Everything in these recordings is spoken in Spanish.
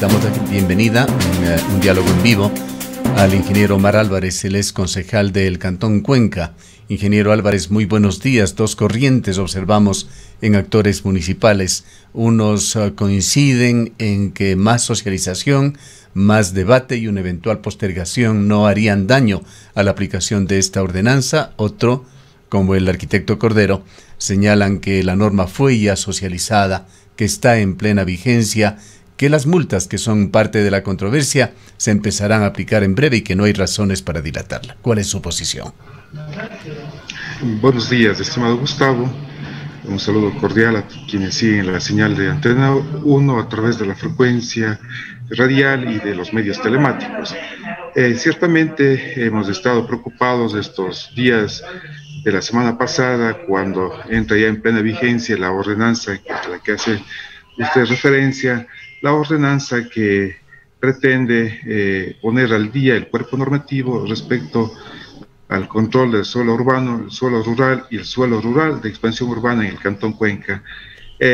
Damos la bienvenida en un diálogo en vivo al ingeniero Omar Álvarez, él es concejal del Cantón Cuenca. Ingeniero Álvarez, muy buenos días. Dos corrientes observamos en actores municipales. Unos coinciden en que más socialización, más debate y una eventual postergación no harían daño a la aplicación de esta ordenanza. Otro, como el arquitecto Cordero, señalan que la norma fue ya socializada, que está en plena vigencia, que las multas que son parte de la controversia se empezarán a aplicar en breve y que no hay razones para dilatarla. ¿Cuál es su posición? Buenos días, estimado Gustavo. Un saludo cordial a quienes siguen la señal de Antena 1 a través de la frecuencia radial y de los medios telemáticos. Ciertamente hemos estado preocupados estos días de la semana pasada, cuando entra ya en plena vigencia la ordenanza a la que hace usted referencia, la ordenanza que pretende poner al día el cuerpo normativo respecto al control del suelo urbano, el suelo rural y el suelo rural de expansión urbana en el Cantón Cuenca,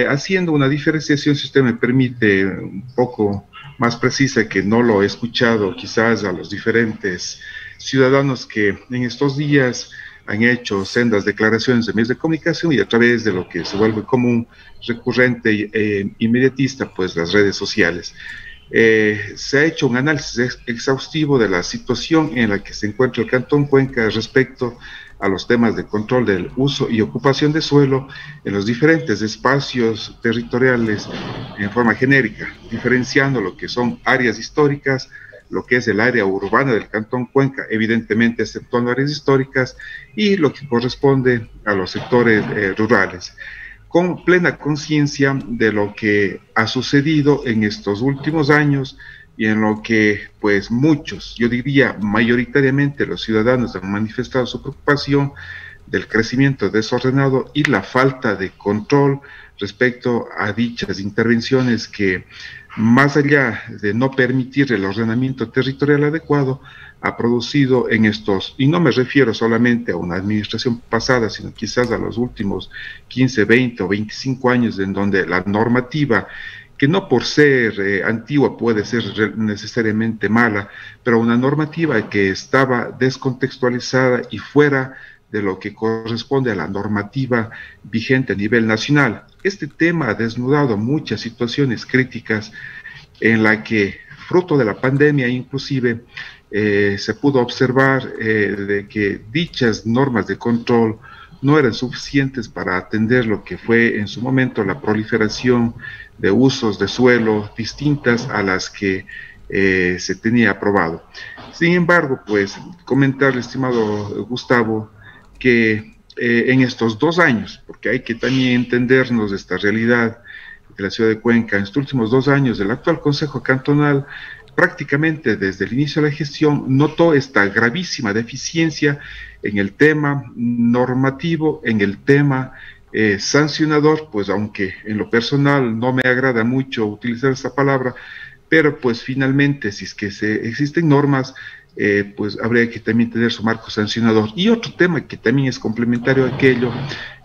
haciendo una diferenciación, si usted me permite, un poco más precisa, que no lo he escuchado quizás a los diferentes ciudadanos que en estos días han hecho sendas declaraciones de medios de comunicación y a través de lo que se vuelve común, recurrente e inmediatista, pues las redes sociales. Se ha hecho un análisis exhaustivo de la situación en la que se encuentra el Cantón Cuenca respecto a los temas de control del uso y ocupación de suelo en los diferentes espacios territoriales en forma genérica, diferenciando lo que son áreas históricas, lo que es el área urbana del Cantón Cuenca, evidentemente exceptuando áreas históricas, y lo que corresponde a los sectores rurales, con plena conciencia de lo que ha sucedido en estos últimos años y en lo que pues muchos, yo diría mayoritariamente los ciudadanos, han manifestado su preocupación del crecimiento desordenado y la falta de control respecto a dichas intervenciones que, más allá de no permitir el ordenamiento territorial adecuado, ha producido en estos, y no me refiero solamente a una administración pasada, sino quizás a los últimos 15, 20 o 25 años, en donde la normativa, que no por ser antigua puede ser necesariamente mala, pero una normativa que estaba descontextualizada y fuera de lo que corresponde a la normativa vigente a nivel nacional. Este tema ha desnudado muchas situaciones críticas en la que, fruto de la pandemia inclusive, se pudo observar de que dichas normas de control no eran suficientes para atender lo que fue en su momento la proliferación de usos de suelo distintas a las que se tenía aprobado. Sin embargo, pues comentarle, estimado Gustavo, que en estos 2 años, porque hay que también entendernos de esta realidad de la ciudad de Cuenca, en estos últimos 2 años del actual Consejo Cantonal, prácticamente desde el inicio de la gestión, notó esta gravísima deficiencia en el tema normativo, en el tema sancionador, pues aunque en lo personal no me agrada mucho utilizar esta palabra, pero pues finalmente si es que existen normas, pues habría que también tener su marco sancionador. Y otro tema que también es complementario a aquello,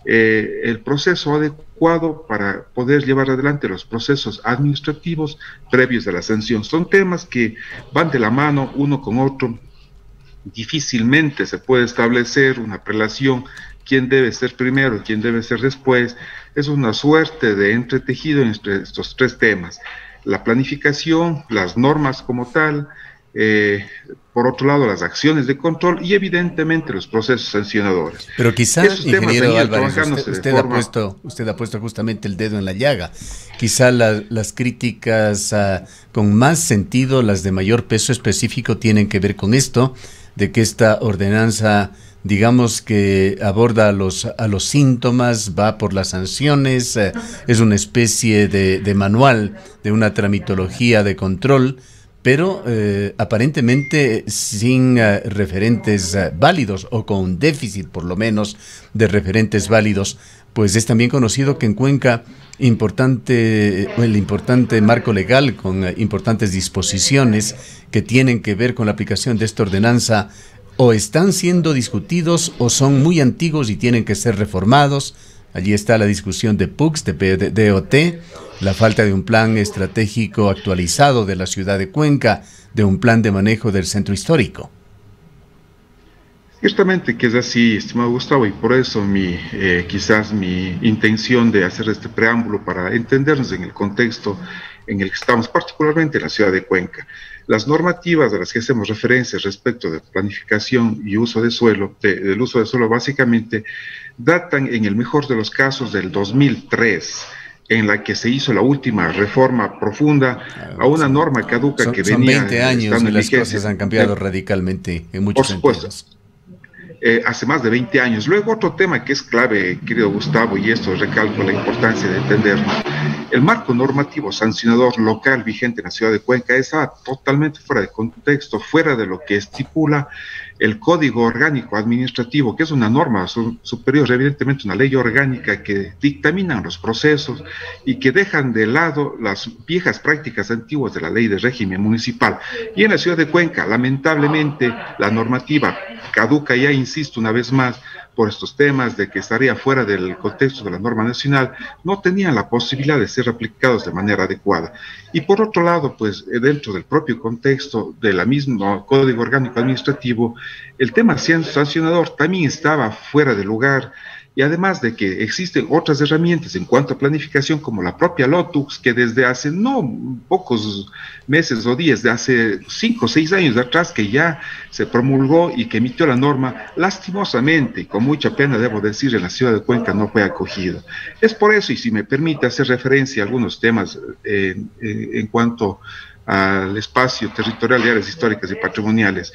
el proceso adecuado para poder llevar adelante los procesos administrativos previos a la sanción. Son temas que van de la mano uno con otro. Difícilmente se puede establecer una prelación, quién debe ser primero, quién debe ser después. Es una suerte de entretejido entre estos 3 temas: la planificación, las normas como tal, por otro lado las acciones de control y evidentemente los procesos sancionadores. Pero quizás, ingeniero Álvarez, usted ha puesto justamente el dedo en la llaga. Quizá las críticas con más sentido, las de mayor peso específico, tienen que ver con esto, de que esta ordenanza, digamos que aborda a los síntomas, va por las sanciones, es una especie de manual, de una tramitología de control, pero aparentemente sin referentes válidos, o con un déficit por lo menos de referentes válidos. Pues es también conocido que en Cuenca el importante marco legal con importantes disposiciones que tienen que ver con la aplicación de esta ordenanza o están siendo discutidos o son muy antiguos y tienen que ser reformados. Allí está la discusión de PUCS, de DOT, la falta de un plan estratégico actualizado de la ciudad de Cuenca, de un plan de manejo del centro histórico. Ciertamente que es así, estimado Gustavo, y por eso quizás mi intención de hacer este preámbulo para entendernos en el contexto en el que estamos, particularmente en la ciudad de Cuenca. Las normativas a las que hacemos referencia respecto de planificación y uso de suelo, del uso de suelo básicamente, datan en el mejor de los casos del 2003, en la que se hizo la última reforma profunda a una norma caduca que venía... Son 20 años y las cosas han cambiado radicalmente en muchos sentidos. Hace más de 20 años. Luego otro tema que es clave, querido Gustavo, y esto recalco la importancia de entenderlo. El marco normativo sancionador local vigente en la ciudad de Cuenca está totalmente fuera de contexto, fuera de lo que estipula el Código Orgánico Administrativo, que es una norma superior, evidentemente una ley orgánica que dictaminan los procesos y que dejan de lado las viejas prácticas antiguas de la ley de régimen municipal. Y en la ciudad de Cuenca, lamentablemente, la normativa caduca, ya insisto una vez más, por estos temas de que estaría fuera del contexto de la norma nacional, no tenían la posibilidad de ser aplicados de manera adecuada. Y por otro lado, pues dentro del propio contexto de la misma Código Orgánico Administrativo, el tema sancionador también estaba fuera de lugar, y además de que existen otras herramientas en cuanto a planificación como la propia LOTUX, que desde hace no pocos meses o días, de hace 5 o 6 años atrás que ya se promulgó y que emitió la norma, lastimosamente y con mucha pena debo decir, en la ciudad de Cuenca no fue acogido. Es por eso, y si me permite hacer referencia a algunos temas en cuanto al espacio territorial de áreas históricas y patrimoniales,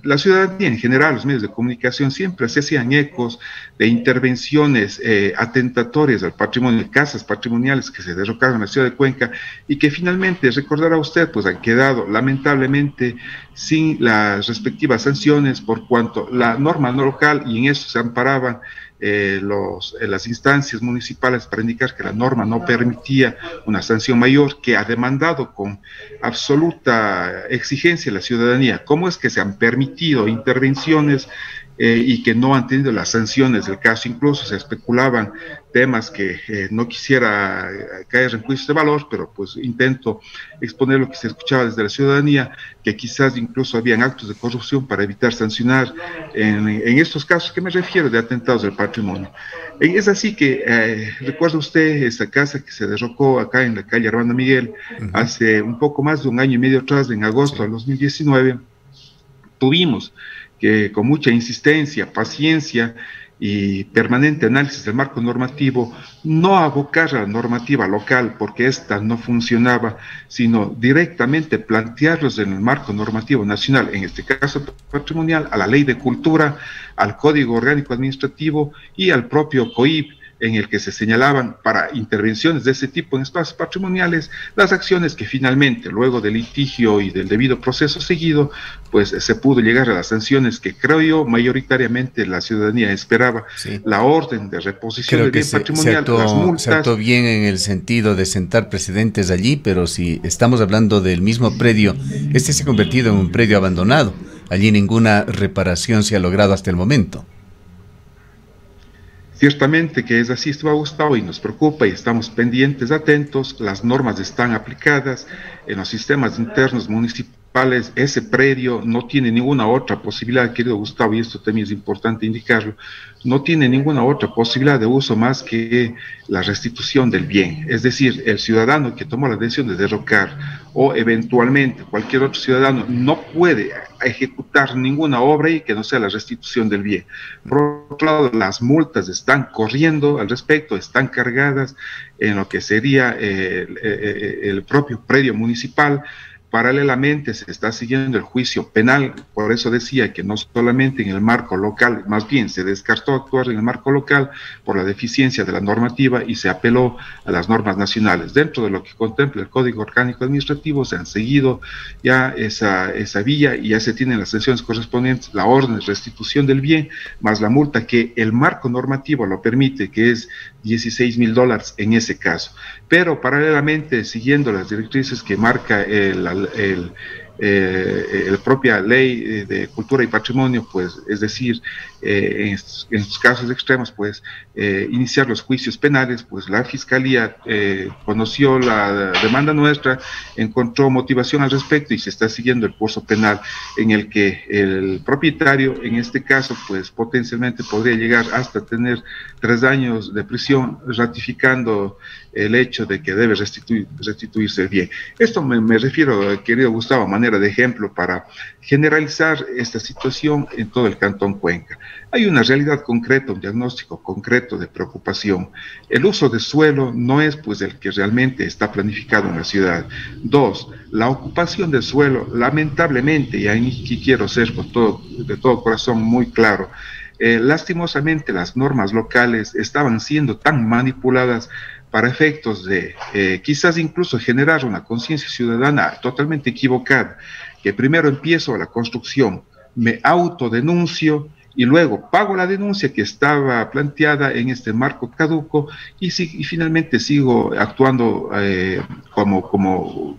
la ciudadanía en general, los medios de comunicación siempre se hacían ecos de intervenciones atentatorias al patrimonio, casas patrimoniales que se derrocaron en la ciudad de Cuenca y que finalmente, recordará usted, pues han quedado lamentablemente sin las respectivas sanciones por cuanto la norma no local, y en eso se amparaban las instancias municipales para indicar que la norma no permitía una sanción mayor, que ha demandado con absoluta exigencia la ciudadanía. ¿Cómo es que se han permitido intervenciones y que no han tenido las sanciones del caso? Incluso se especulaban temas que no quisiera caer en juicios de valor, pero pues intento exponer lo que se escuchaba desde la ciudadanía, que quizás incluso habían actos de corrupción para evitar sancionar en estos casos que me refiero de atentados del patrimonio. Es así que recuerda usted esta casa que se derrocó acá en la calle Armando Miguel hace un poco más de un año y medio atrás, en agosto del 2019, tuvimos que con mucha insistencia, paciencia y permanente análisis del marco normativo, no abocar a la normativa local porque ésta no funcionaba, sino directamente plantearlos en el marco normativo nacional, en este caso patrimonial, a la Ley de Cultura, al Código Orgánico Administrativo y al propio COIP, en el que se señalaban para intervenciones de ese tipo en espacios patrimoniales las acciones que finalmente, luego del litigio y del debido proceso seguido, pues se pudo llegar a las sanciones que creo yo mayoritariamente la ciudadanía esperaba. Sí. La orden de reposición del bien patrimonial, las multas. Se actuó bien en el sentido de sentar precedentes allí, pero si estamos hablando del mismo predio, este se ha convertido en un predio abandonado. Allí ninguna reparación se ha logrado hasta el momento. Ciertamente que es así, esto ha gustado y nos preocupa y estamos pendientes, atentos, las normas están aplicadas en los sistemas internos municipales, ese predio no tiene ninguna otra posibilidad, querido Gustavo, y esto también es importante indicarlo, no tiene ninguna otra posibilidad de uso más que la restitución del bien, es decir, el ciudadano que tomó la decisión de derrocar o eventualmente cualquier otro ciudadano no puede ejecutar ninguna obra y que no sea la restitución del bien. Por otro lado, las multas están corriendo al respecto, están cargadas en lo que sería el propio predio municipal. Paralelamente se está siguiendo el juicio penal, por eso decía que no solamente en el marco local, más bien se descartó actuar en el marco local por la deficiencia de la normativa y se apeló a las normas nacionales. Dentro de lo que contempla el Código Orgánico Administrativo se han seguido ya esa vía y ya se tienen las sanciones correspondientes, la orden de restitución del bien, más la multa que el marco normativo lo permite, que es $16,000 en ese caso. Pero paralelamente, siguiendo las directrices que marca el la propia ley de cultura y patrimonio, pues, es decir, en estos casos extremos, pues, iniciar los juicios penales, pues la Fiscalía conoció la demanda nuestra, encontró motivación al respecto y se está siguiendo el curso penal en el que el propietario, en este caso, pues potencialmente podría llegar hasta tener 3 años de prisión, ratificando el hecho de que debe restituirse el bien. Esto me refiero, querido Gustavo, a manera de ejemplo para generalizar esta situación en todo el Cantón Cuenca. Hay una realidad concreta, un diagnóstico concreto de preocupación. El uso de suelo no es pues el que realmente está planificado en la ciudad. 2, la ocupación del suelo, lamentablemente, y ahí quiero ser de todo corazón muy claro, lastimosamente las normas locales estaban siendo tan manipuladas para efectos de quizás incluso generar una conciencia ciudadana totalmente equivocada, que primero empiezo la construcción, me autodenuncio y luego pago la denuncia que estaba planteada en este marco caduco y finalmente sigo actuando como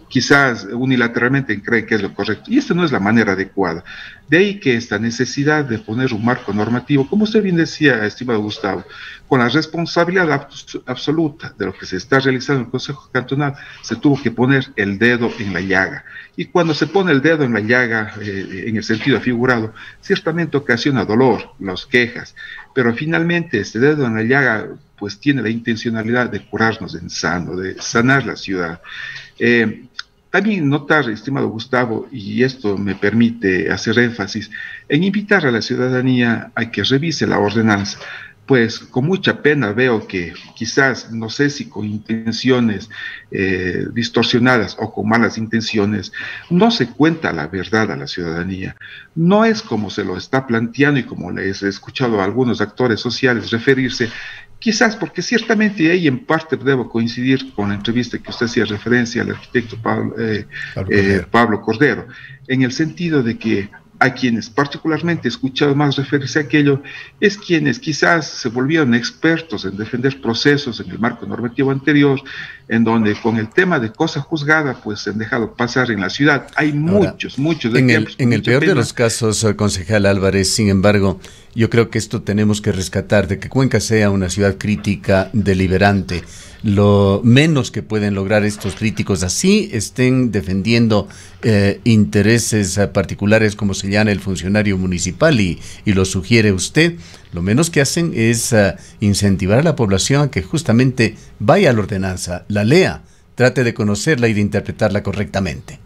quizás unilateralmente creen que es lo correcto. Y esta no es la manera adecuada. De ahí que esta necesidad de poner un marco normativo, como usted bien decía, estimado Gustavo, con la responsabilidad absoluta de lo que se está realizando en el Consejo Cantonal, se tuvo que poner el dedo en la llaga. Y cuando se pone el dedo en la llaga, en el sentido figurado, ciertamente ocasiona dolor, las quejas, pero finalmente este dedo en la llaga pues tiene la intencionalidad de curarnos en sano, de sanar la ciudad. También notar, estimado Gustavo, y esto me permite hacer énfasis, en invitar a la ciudadanía a que revise la ordenanza, pues con mucha pena veo que quizás, no sé si con intenciones distorsionadas o con malas intenciones, no se cuenta la verdad a la ciudadanía. No es como se lo está planteando y como les he escuchado a algunos actores sociales referirse, quizás porque ciertamente ahí en parte debo coincidir con la entrevista que usted hacía referencia al arquitecto Pablo Cordero, en el sentido de que a quienes particularmente he escuchado más referirse a aquello, es quienes quizás se volvieron expertos en defender procesos en el marco normativo anterior, en donde con el tema de cosa juzgada, pues se han dejado pasar en la ciudad. Hay Ahora, muchos ejemplos. En el peor pena. de los casos, concejal Álvarez, sin embargo, yo creo que esto tenemos que rescatar, de que Cuenca sea una ciudad crítica, deliberante. Lo menos que pueden lograr estos críticos, así estén defendiendo intereses particulares, como señala el funcionario municipal y lo sugiere usted, lo menos que hacen es incentivar a la población a que justamente vaya a la ordenanza, la lea, trate de conocerla y de interpretarla correctamente.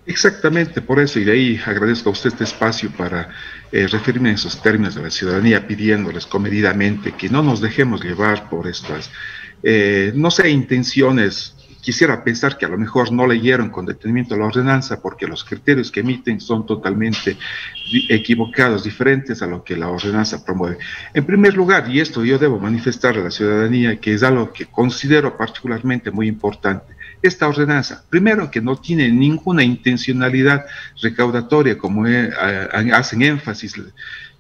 Exactamente, por eso, y de ahí agradezco a usted este espacio para referirme en esos términos a la ciudadanía, pidiéndoles comedidamente que no nos dejemos llevar por estas, no sé, intenciones. Quisiera pensar que a lo mejor no leyeron con detenimiento la ordenanza porque los criterios que emiten son totalmente equivocados, diferentes a lo que la ordenanza promueve. En primer lugar, y esto yo debo manifestar a la ciudadanía, que es algo que considero particularmente muy importante, esta ordenanza, primero que no tiene ninguna intencionalidad recaudatoria, como hacen énfasis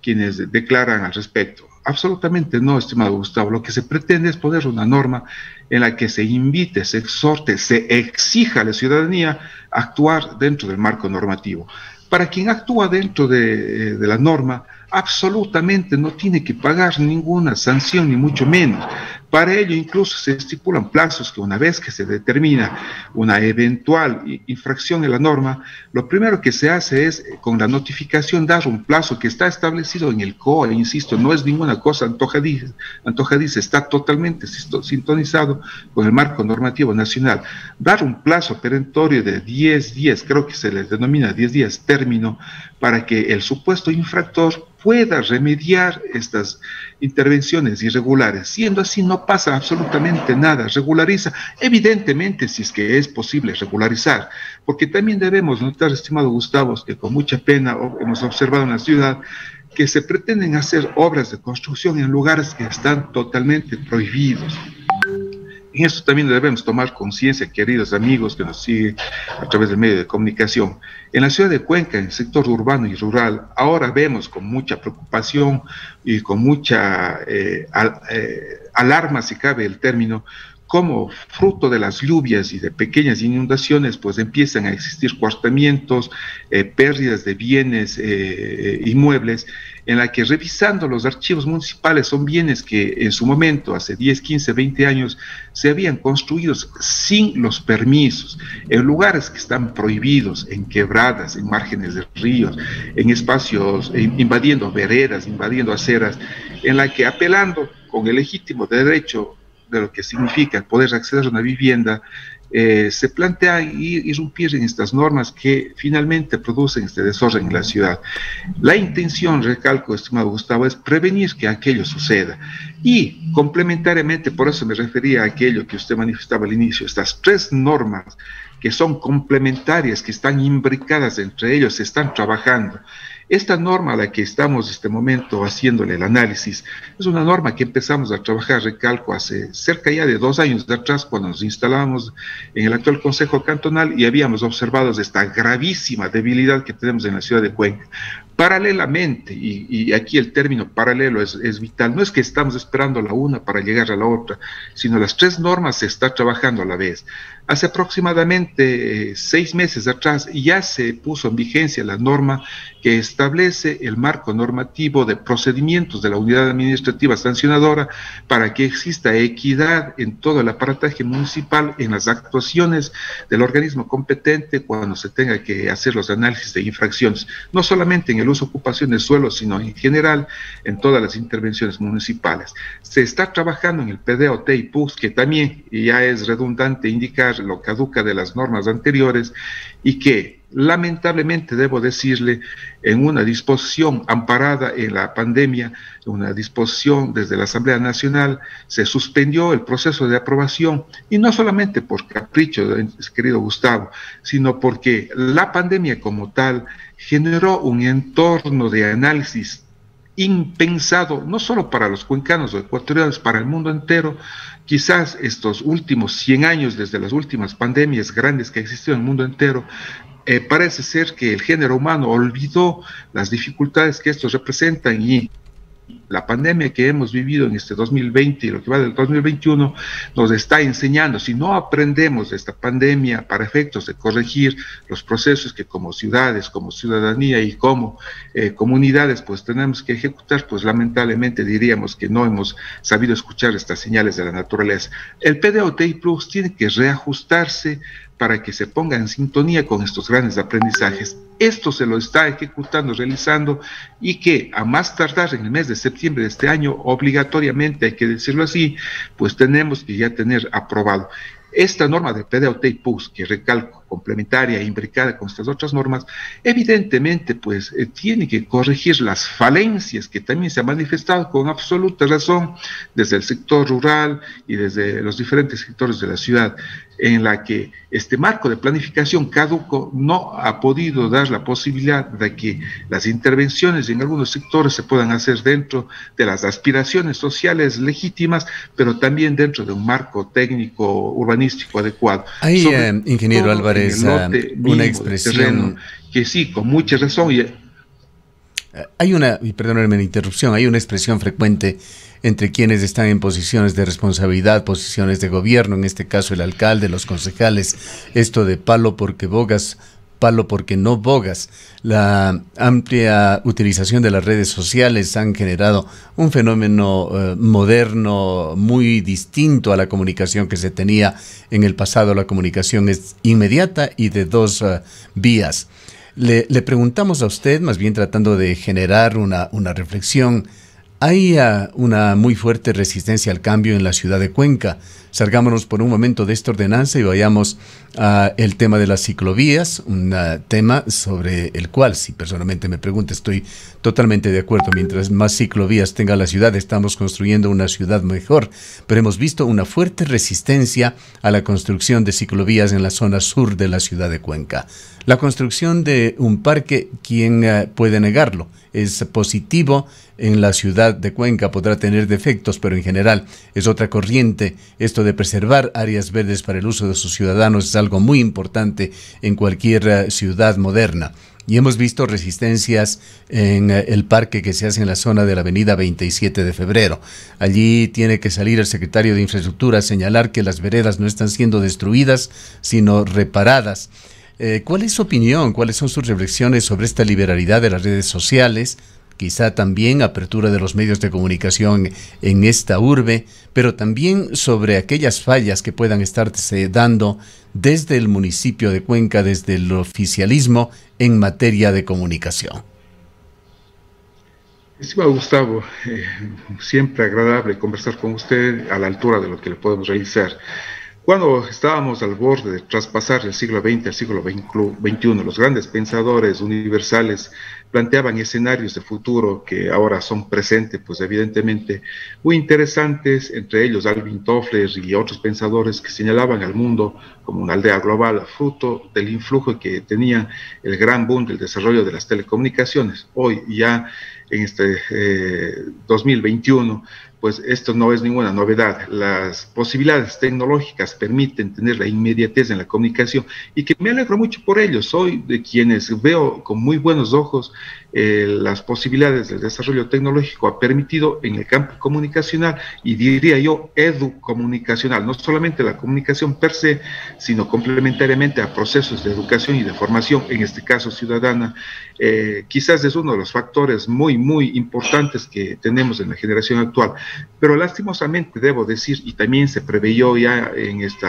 quienes declaran al respecto. Absolutamente no, estimado Gustavo. Lo que se pretende es poner una norma en la que se invite, se exhorte, se exija a la ciudadanía a actuar dentro del marco normativo. Para quien actúa dentro de la norma, absolutamente no tiene que pagar ninguna sanción, ni mucho menos. Para ello incluso se estipulan plazos que una vez que se determina una eventual infracción en la norma, lo primero que se hace es, con la notificación, dar un plazo que está establecido en el COE, insisto, no es ninguna cosa antojadiza, está totalmente sintonizado con el marco normativo nacional. Dar un plazo perentorio de 10 días, creo que se les denomina 10 días término, para que el supuesto infractor pueda remediar estas intervenciones irregulares. Siendo así, no pasa absolutamente nada, regulariza, evidentemente, si es que es posible regularizar, porque también debemos notar, estimado Gustavo, que con mucha pena hemos observado en la ciudad que se pretenden hacer obras de construcción en lugares que están totalmente prohibidos. En esto también debemos tomar conciencia, queridos amigos que nos siguen a través del medio de comunicación. En la ciudad de Cuenca, en el sector urbano y rural, ahora vemos con mucha preocupación y con mucha alarma, si cabe el término, como fruto de las lluvias y de pequeñas inundaciones, pues empiezan a existir cortamientos, pérdidas de bienes inmuebles, en la que revisando los archivos municipales son bienes que en su momento, hace 10, 15, 20 años, se habían construido sin los permisos, en lugares que están prohibidos, en quebradas, en márgenes de ríos, en espacios, invadiendo veredas, invadiendo aceras, en la que apelando con el legítimo derecho de lo que significa poder acceder a una vivienda, se plantea irrumpir en estas normas que finalmente producen este desorden en la ciudad. La intención, recalco, estimado Gustavo, es prevenir que aquello suceda. Y complementariamente, por eso me refería a aquello que usted manifestaba al inicio, estas 3 normas que son complementarias, que están imbricadas entre ellos, se están trabajando. Esta norma a la que estamos en este momento haciéndole el análisis es una norma que empezamos a trabajar, recalco, hace cerca ya de 2 años de atrás, cuando nos instalamos en el actual Consejo Cantonal y habíamos observado esta gravísima debilidad que tenemos en la ciudad de Cuenca. Paralelamente, y aquí el término paralelo es vital, no es que estamos esperando la una para llegar a la otra, sino las 3 normas se está trabajando a la vez. Hace aproximadamente 6 meses atrás ya se puso en vigencia la norma que establece el marco normativo de procedimientos de la unidad administrativa sancionadora para que exista equidad en todo el aparataje municipal en las actuaciones del organismo competente cuando se tenga que hacer los análisis de infracciones, no solamente en el uso ocupación del suelo, sino en general en todas las intervenciones municipales. Se está trabajando en el PDOT y PUS, que también ya es redundante indicar lo caduca de las normas anteriores y que lamentablemente debo decirle, en una disposición amparada en la pandemia, una disposición desde la Asamblea Nacional, se suspendió el proceso de aprobación, y no solamente por capricho, querido Gustavo, sino porque la pandemia como tal generó un entorno de análisis impensado, no solo para los cuencanos o ecuatorianos, para el mundo entero. Quizás estos últimos 100 años, desde las últimas pandemias grandes que existieron en el mundo entero, parece ser que el género humano olvidó las dificultades que estos representan, y la pandemia que hemos vivido en este 2020 y lo que va del 2021 nos está enseñando, si no aprendemos de esta pandemia para efectos de corregir los procesos que como ciudades, como ciudadanía y como comunidades pues tenemos que ejecutar, pues lamentablemente diríamos que no hemos sabido escuchar estas señales de la naturaleza. El PDOTI Plus tiene que reajustarse para que se ponga en sintonía con estos grandes aprendizajes. Esto se lo está ejecutando, realizando, y que a más tardar en el mes de septiembre de este año, obligatoriamente, hay que decirlo así, pues tenemos que ya tener aprobado. Esta norma de PDOT y PUS, que recalco, complementaria e imbricada con estas otras normas, evidentemente pues tiene que corregir las falencias que también se han manifestado con absoluta razón desde el sector rural y desde los diferentes sectores de la ciudad, en la que este marco de planificación caduco no ha podido dar la posibilidad de que las intervenciones en algunos sectores se puedan hacer dentro de las aspiraciones sociales legítimas, pero también dentro de un marco técnico urbanístico adecuado. Ahí, ingeniero Álvarez, una expresión terreno, que sí, con mucha razón. Hay una, y perdónenme la interrupción, hay una expresión frecuente entre quienes están en posiciones de responsabilidad, posiciones de gobierno, en este caso el alcalde, los concejales, esto de palo porque bogas, palo porque no bogas. La amplia utilización de las redes sociales han generado un fenómeno moderno muy distinto a la comunicación que se tenía en el pasado. La comunicación es inmediata y de 2 vías. Le preguntamos a usted, más bien tratando de generar una reflexión. Hay una muy fuerte resistencia al cambio en la ciudad de Cuenca. Salgámonos por un momento de esta ordenanza y vayamos al tema de las ciclovías, un tema sobre el cual, si personalmente me pregunta, estoy totalmente de acuerdo. Mientras más ciclovías tenga la ciudad, estamos construyendo una ciudad mejor. Pero hemos visto una fuerte resistencia a la construcción de ciclovías en la zona sur de la ciudad de Cuenca. La construcción de un parque, ¿quién puede negarlo? Es positivo en la ciudad ciudad de Cuenca podrá tener defectos, pero en general es otra corriente. Esto de preservar áreas verdes para el uso de sus ciudadanos es algo muy importante en cualquier ciudad moderna. Y hemos visto resistencias en el parque que se hace en la zona de la avenida 27 de febrero. Allí tiene que salir el secretario de Infraestructura a señalar que las veredas no están siendo destruidas, sino reparadas. ¿Cuál es su opinión? ¿Cuáles son sus reflexiones sobre esta liberalidad de las redes sociales? Quizá también apertura de los medios de comunicación en esta urbe, pero también sobre aquellas fallas que puedan estarse dando desde el municipio de Cuenca, desde el oficialismo en materia de comunicación. Estimado Gustavo, siempre agradable conversar con usted a la altura de lo que le podemos realizar. Cuando estábamos al borde de traspasar el siglo XX al siglo XXI, los grandes pensadores universales planteaban escenarios de futuro que ahora son presentes, pues evidentemente muy interesantes, entre ellos Alvin Toffler y otros pensadores que señalaban al mundo como una aldea global, fruto del influjo que tenía el gran boom del desarrollo de las telecomunicaciones. Hoy ya en este 2021, pues esto no es ninguna novedad. Las posibilidades tecnológicas permiten tener la inmediatez en la comunicación y que me alegro mucho por ello. Soy de quienes veo con muy buenos ojos las posibilidades del desarrollo tecnológico ha permitido en el campo comunicacional y diría yo educomunicacional, no solamente la comunicación per se, sino complementariamente a procesos de educación y de formación, en este caso ciudadana. Quizás es uno de los factores muy importantes que tenemos en la generación actual, pero lastimosamente debo decir, y también se preveyó ya en este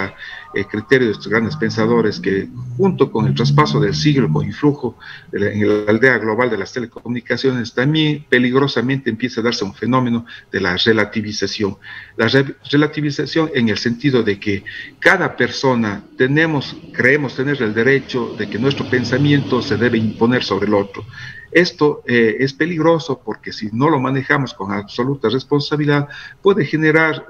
criterio de estos grandes pensadores, que junto con el traspaso del siglo, con influjo en la aldea global de las telecomunicaciones, también peligrosamente empieza a darse un fenómeno de la relativización. La relativización en el sentido de que cada persona creemos tener el derecho de que nuestro pensamiento se debe imponer sobre el otro. Esto es peligroso porque si no lo manejamos con absoluta responsabilidad puede generar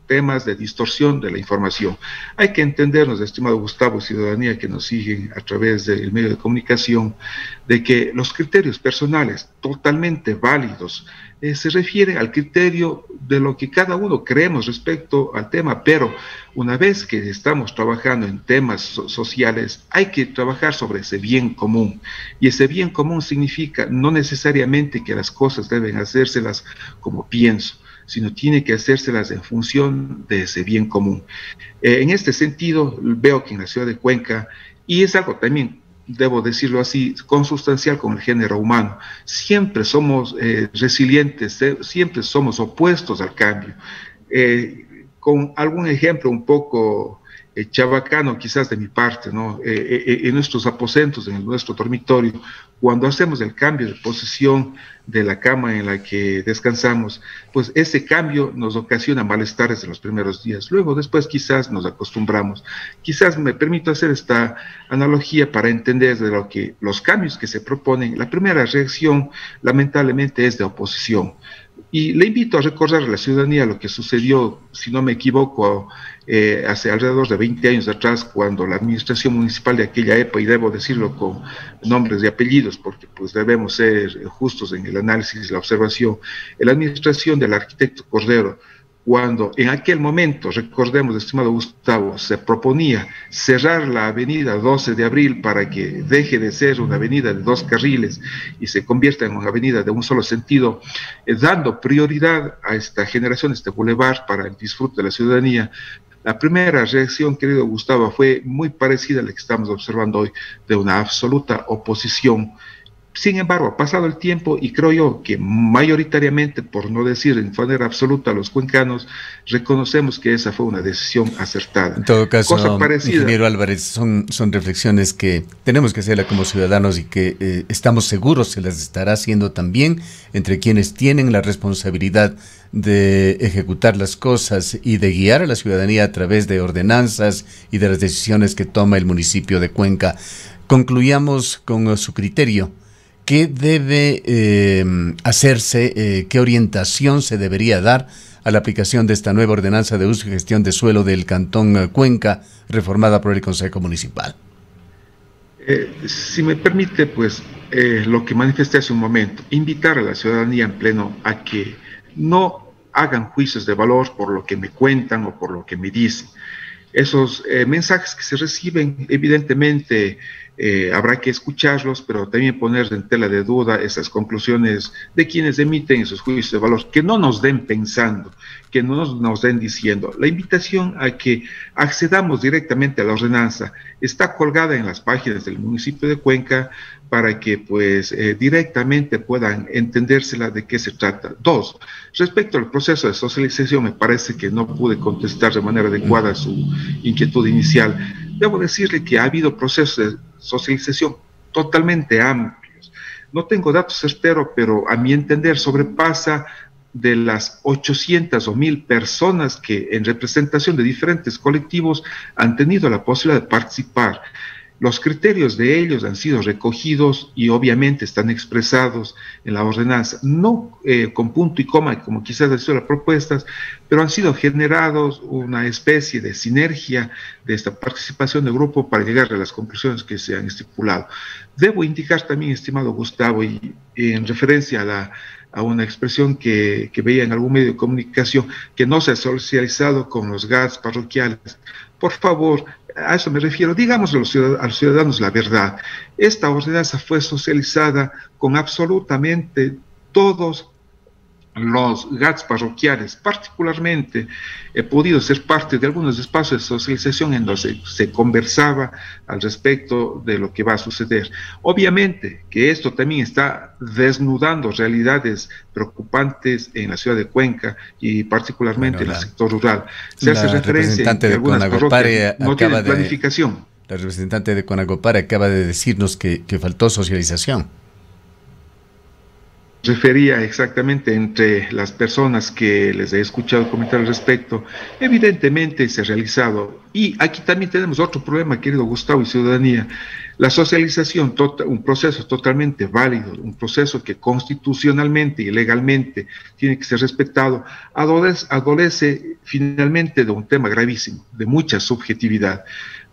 temas de distorsión de la información. Hay que entendernos, estimado Gustavo, ciudadanía que nos siguen a través del medio de comunicación, de que los criterios personales totalmente válidos se refieren al criterio de lo que cada uno creemos respecto al tema, pero una vez que estamos trabajando en temas sociales, hay que trabajar sobre ese bien común, y ese bien común significa no necesariamente que las cosas deben hacérselas como pienso, sino tiene que hacérselas en función de ese bien común. En este sentido, veo que en la ciudad de Cuenca, y es algo también, debo decirlo así, consustancial con el género humano, siempre somos resilientes, siempre somos opuestos al cambio. Con algún ejemplo un poco chabacano quizás de mi parte, ¿no? En nuestros aposentos, en nuestro dormitorio, cuando hacemos el cambio de posición de la cama en la que descansamos, pues ese cambio nos ocasiona malestares en los primeros días. Luego, después quizás nos acostumbramos. Quizás me permito hacer esta analogía para entender de lo que los cambios que se proponen. La primera reacción, lamentablemente, es de oposición. Y le invito a recordar a la ciudadanía lo que sucedió, si no me equivoco, hace alrededor de 20 años atrás, cuando la administración municipal de aquella época, y debo decirlo con nombres y apellidos, porque pues debemos ser justos en el análisis y la observación, la administración del arquitecto Cordero, cuando en aquel momento, recordemos, estimado Gustavo, se proponía cerrar la avenida 12 de abril para que deje de ser una avenida de 2 carriles y se convierta en una avenida de un solo sentido, dando prioridad a esta generación, este bulevar para el disfrute de la ciudadanía. La primera reacción, querido Gustavo, fue muy parecida a la que estamos observando hoy, de una absoluta oposición. Sin embargo, ha pasado el tiempo y creo yo que mayoritariamente, por no decir en manera absoluta, los cuencanos reconocemos que esa fue una decisión acertada. En todo caso, ingeniero Álvarez, son reflexiones que tenemos que hacerlas como ciudadanos y que estamos seguros se las estará haciendo también entre quienes tienen la responsabilidad de ejecutar las cosas y de guiar a la ciudadanía a través de ordenanzas y de las decisiones que toma el municipio de Cuenca. Concluyamos con su criterio. ¿Qué debe hacerse, qué orientación se debería dar a la aplicación de esta nueva ordenanza de uso y gestión de suelo del Cantón Cuenca, reformada por el Consejo Municipal? Si me permite, pues lo que manifesté hace un momento, invitar a la ciudadanía en pleno a que no hagan juicios de valor por lo que me cuentan o por lo que me dicen. Esos mensajes que se reciben, evidentemente habrá que escucharlos, pero también poner en tela de duda esas conclusiones de quienes emiten esos juicios de valor, que no nos den pensando, que no nos den diciendo. La invitación a que accedamos directamente a la ordenanza está colgada en las páginas del municipio de Cuenca para que pues directamente puedan entendérsela de qué se trata. Dos, respecto al proceso de socialización, me parece que no pude contestar de manera adecuada su inquietud inicial. Debo decirle que ha habido procesos de socialización totalmente amplios. No tengo datos certeros, pero a mi entender sobrepasa de las 800 o 1000 personas que en representación de diferentes colectivos han tenido la posibilidad de participar. Los criterios de ellos han sido recogidos y obviamente están expresados en la ordenanza, no con punto y coma como quizás han sido las propuestas, pero han sido generados una especie de sinergia de esta participación del grupo para llegar a las conclusiones que se han estipulado. Debo indicar también, estimado Gustavo, y en referencia a una expresión que veía en algún medio de comunicación, que no se ha socializado con los GATS parroquiales. Por favor, a eso me refiero, digamos a los ciudadanos la verdad. Esta ordenanza fue socializada con absolutamente todos los GATS parroquiales. Particularmente he podido ser parte de algunos espacios de socialización en los que se conversaba al respecto de lo que va a suceder. Obviamente que esto también está desnudando realidades preocupantes en la ciudad de Cuenca y particularmente en el sector rural. Se hace referencia a que algunas parroquias no tienen planificación. La representante de Conagopare acaba de decirnos que faltó socialización. Refería exactamente entre las personas que les he escuchado comentar al respecto, evidentemente se ha realizado. Y aquí también tenemos otro problema, querido Gustavo y ciudadanía. La socialización, un proceso totalmente válido, un proceso que constitucionalmente y legalmente tiene que ser respetado, adolece finalmente de un tema gravísimo, de mucha subjetividad,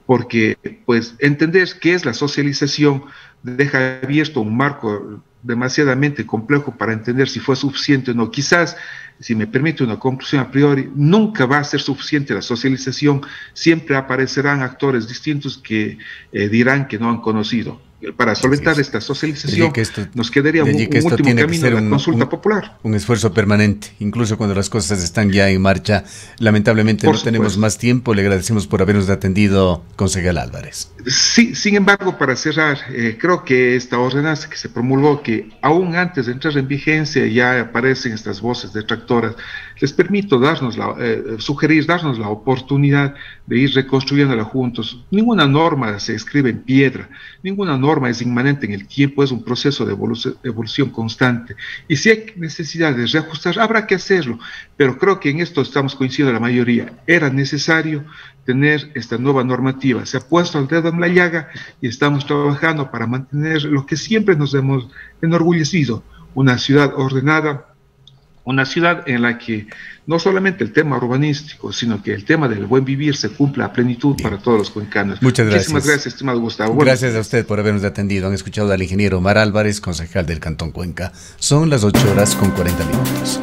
porque pues entender qué es la socialización deja abierto un marco demasiadamente complejo para entender si fue suficiente o no. Quizás, si me permite una conclusión a priori, nunca va a ser suficiente la socialización, siempre aparecerán actores distintos que dirán que no han conocido. Para solventar esta socialización nos quedaría un último camino, la consulta popular. Un esfuerzo permanente, incluso cuando las cosas están ya en marcha. Lamentablemente no tenemos más tiempo. Le agradecemos por habernos atendido, concejal Álvarez. Sí, sin embargo, para cerrar, creo que esta ordenanza que se promulgó, que aún antes de entrar en vigencia ya aparecen estas voces detractoras, les permito darnos darnos la oportunidad de ir reconstruyéndola juntos. Ninguna norma se escribe en piedra, ninguna norma es inmanente en el tiempo, es un proceso de evolución constante. Y si hay necesidad de reajustar, habrá que hacerlo, pero creo que en esto estamos coincidiendo la mayoría. Era necesario tener esta nueva normativa. Se ha puesto el dedo en la llaga y estamos trabajando para mantener lo que siempre nos hemos enorgullecido, una ciudad ordenada, una ciudad en la que no solamente el tema urbanístico, sino que el tema del buen vivir se cumpla a plenitud para todos los cuencanos. Muchas gracias. Muchísimas gracias, estimado Gustavo. Gracias a usted por habernos atendido. Han escuchado al ingeniero Omar Álvarez, concejal del Cantón Cuenca. Son las 8:40 minutos.